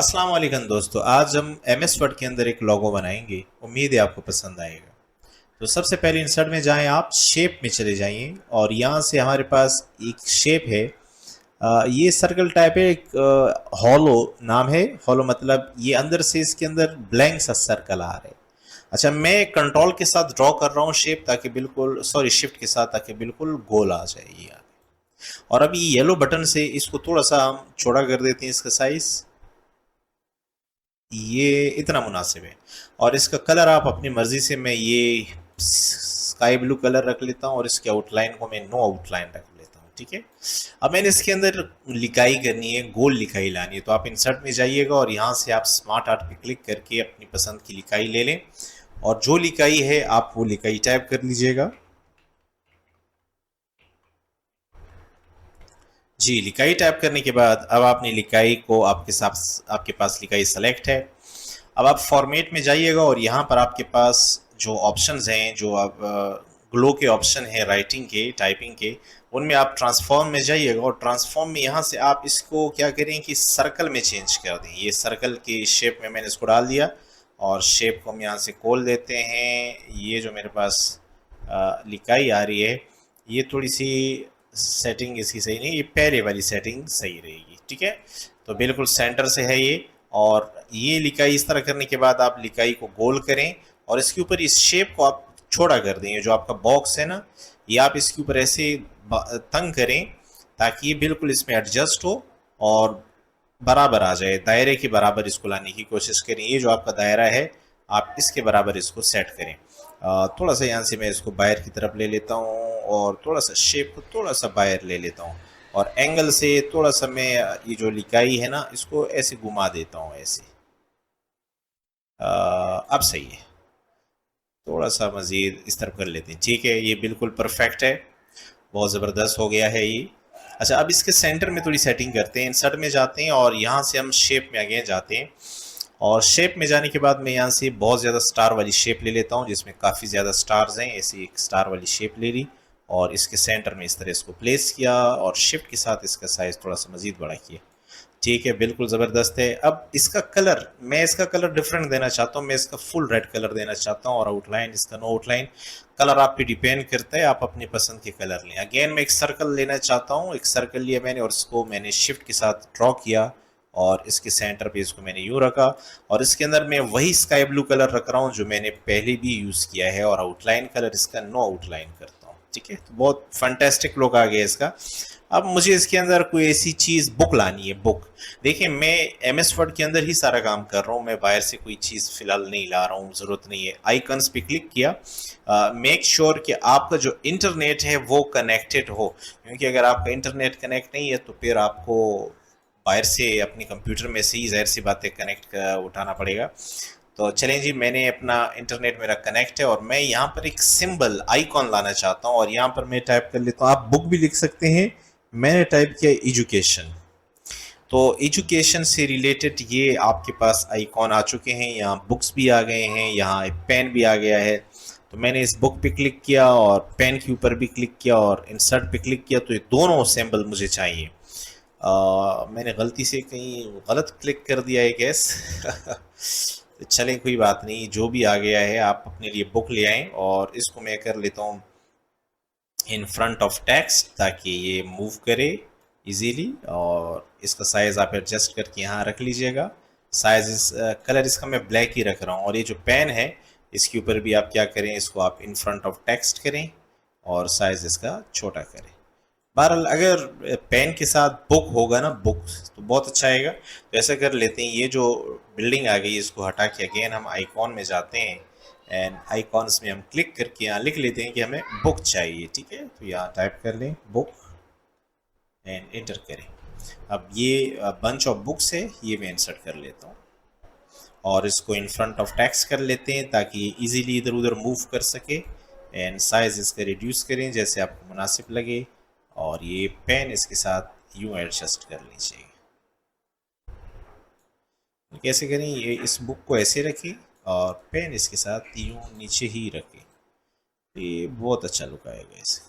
अस्सलाम वालेकुम दोस्तों। आज हम एम एस वर्ड के अंदर एक लोगो बनाएंगे। उम्मीद है आपको पसंद आएगा। तो सबसे पहले इंसर्ट में जाएं, आप शेप में चले जाइए और यहाँ से हमारे पास एक शेप है। ये सर्कल टाइप है, एक हॉलो नाम है। हॉलो मतलब ये अंदर से इसके अंदर ब्लैंक सा सर्कल आ रहा है। अच्छा, मैं कंट्रोल के साथ ड्रॉ कर रहा हूँ शेप, ताकि बिल्कुल सॉरी शिफ्ट के साथ, ताकि बिल्कुल गोल आ जाए ये। और अभी येलो बटन से इसको थोड़ा सा हम चौड़ा कर देते हैं, इसका साइज ये इतना मुनासिब है। और इसका कलर आप अपनी मर्जी से, मैं ये स्काई ब्लू कलर रख लेता हूँ और इसके आउटलाइन को मैं नो आउटलाइन रख लेता हूँ। ठीक है। अब मैंने इसके अंदर लिखाई करनी है, गोल लिखाई लानी है। तो आप इंसर्ट में जाइएगा और यहाँ से आप स्मार्ट आर्ट पे क्लिक करके अपनी पसंद की लिखाई ले लें और जो लिखाई है आप वो लिखाई टाइप कर लीजिएगा। जी, लिखाई टाइप करने के बाद अब आपने लिखाई को आपके पास लिखाई सेलेक्ट है। अब आप फॉर्मेट में जाइएगा और यहाँ पर आपके पास जो ऑप्शंस हैं, जो आप ग्लो के ऑप्शन है राइटिंग के, टाइपिंग के, उनमें आप ट्रांसफॉर्म में जाइएगा और ट्रांसफॉर्म में यहाँ से आप इसको क्या करें कि सर्कल में चेंज कर दें। ये सर्कल की शेप में मैंने इसको डाल दिया और शेप को हम यहाँ से खोल देते हैं। ये जो मेरे पास लिखाई आ रही है, ये थोड़ी सी सेटिंग इसकी सही नहीं, ये पहले वाली सेटिंग सही रहेगी। ठीक है। तो बिल्कुल सेंटर से है ये। और ये लिखाई इस तरह करने के बाद आप लिखाई को गोल करें और इसके ऊपर इस शेप को आप छोटा कर दें। जो आपका बॉक्स है ना, ये आप इसके ऊपर ऐसे तंग करें ताकि ये बिल्कुल इसमें एडजस्ट हो और बराबर आ जाए, दायरे के बराबर इसको लाने की कोशिश करें। ये जो आपका दायरा है, आप इसके बराबर इसको सेट करें। थोड़ा सा यहाँ से मैं इसको बाहर की तरफ ले लेता हूँ और थोड़ा सा शेप को थोड़ा सा बाहर ले लेता हूँ और एंगल से थोड़ा सा मैं ये जो लिखाई है ना, इसको ऐसे घुमा देता हूँ ऐसे। अब सही है। थोड़ा सा मज़ीद इस तरफ कर लेते हैं। ठीक है, ये बिल्कुल परफेक्ट है, बहुत ज़बरदस्त हो गया है ये। अच्छा, अब इसके सेंटर में थोड़ी सेटिंग करते हैं। इंसर्ट में जाते हैं और यहाँ से हम शेप में आगे जाते हैं और शेप में जाने के बाद मैं यहाँ से बहुत ज़्यादा स्टार वाली शेप ले लेता हूँ, जिसमें काफ़ी ज़्यादा स्टार्स हैं। ऐसी एक स्टार वाली शेप ले ली और इसके सेंटर में इस तरह इसको प्लेस किया और शिफ्ट के साथ इसका साइज़ थोड़ा सा मज़ीद बड़ा किया। ठीक है, बिल्कुल ज़बरदस्त है। अब इसका कलर, मैं इसका कलर डिफरेंट देना चाहता हूँ। मैं इसका फुल रेड कलर देना चाहता हूँ और आउटलाइन इसका नो आउटलाइन। कलर आप पे डिपेंड करता है, आप अपनी पसंद के कलर लें। अगेन मैं एक सर्कल लेना चाहता हूँ। एक सर्कल लिया मैंने और इसको मैंने शिफ्ट के साथ ड्रॉ किया और इसके सेंटर पे इसको मैंने यूँ रखा और इसके अंदर मैं वही स्काई ब्लू कलर रख रहा हूँ जो मैंने पहले भी यूज़ किया है और आउटलाइन कलर इसका नो आउटलाइन करता हूँ। ठीक है, तो बहुत फंटेस्टिक लुक आ गया इसका। अब मुझे इसके अंदर कोई ऐसी चीज़ बुक लानी है। बुक, देखिए मैं एम एस वर्ड के अंदर ही सारा काम कर रहा हूँ, मैं बाहर से कोई चीज़ फ़िलहाल नहीं ला रहा हूँ, ज़रूरत नहीं है। आइकन्स पे क्लिक किया। मेक श्योर कि आपका जो इंटरनेट है वो कनेक्टेड हो, क्योंकि अगर आपका इंटरनेट कनेक्ट नहीं है तो फिर आपको बाहर से अपने कंप्यूटर में से ही ज़ाहिर सी बातें कनेक्ट उठाना पड़ेगा। तो चलें जी, मैंने अपना इंटरनेट मेरा कनेक्ट है और मैं यहाँ पर एक सिंबल आइकॉन लाना चाहता हूँ और यहाँ पर मैं टाइप कर लेता हूँ। आप बुक भी लिख सकते हैं, मैंने टाइप किया एजुकेशन। तो एजुकेशन से रिलेटेड ये आपके पास आइकॉन आ चुके हैं। यहाँ बुक्स भी आ गए हैं, यहाँ एक पेन भी आ गया है। तो मैंने इस बुक पे क्लिक किया और पेन के ऊपर भी क्लिक किया और इंसर्ट पे क्लिक किया। तो ये दोनों सिंबल मुझे चाहिए। मैंने गलती से कहीं गलत क्लिक कर दिया है गैस। तो चलें, कोई बात नहीं, जो भी आ गया है आप अपने लिए बुक ले आएँ और इसको मैं कर लेता हूँ इन फ्रंट ऑफ टेक्स्ट ताकि ये मूव करे इजीली। और इसका साइज़ आप एडजस्ट करके यहाँ रख लीजिएगा। कलर इसका मैं ब्लैक ही रख रहा हूँ और ये जो पेन है इसके ऊपर भी आप क्या करें, इसको आप इन फ्रंट ऑफ टेक्स्ट करें और साइज़ इसका छोटा करें। बहरहाल अगर पेन के साथ बुक होगा ना, बुक, तो बहुत अच्छा आएगा। तो ऐसा कर लेते हैं, ये जो बिल्डिंग आ गई इसको हटा के अगेन हम आइकॉन में जाते हैं एंड आइकॉन्स में हम क्लिक करके यहाँ लिख लेते हैं कि हमें बुक चाहिए। ठीक है, तो यहाँ टाइप कर लें बुक एंड एंटर करें। अब ये बंच ऑफ बुक्स है, ये मैं इंसर्ट कर लेता हूँ और इसको इन फ्रंट ऑफ टेक्स्ट कर लेते हैं ताकि इजीली इधर उधर मूव कर सके। एंड साइज़ इसका रिड्यूस करें जैसे आपको मुनासिब लगे और ये पेन इसके साथ यूँ एडजस्ट कर लीजिए। कैसे करें, ये इस बुक को ऐसे रखें और पेन इसके साथ यूँ नीचे ही रखें। ये बहुत अच्छा लुक आएगा इसका।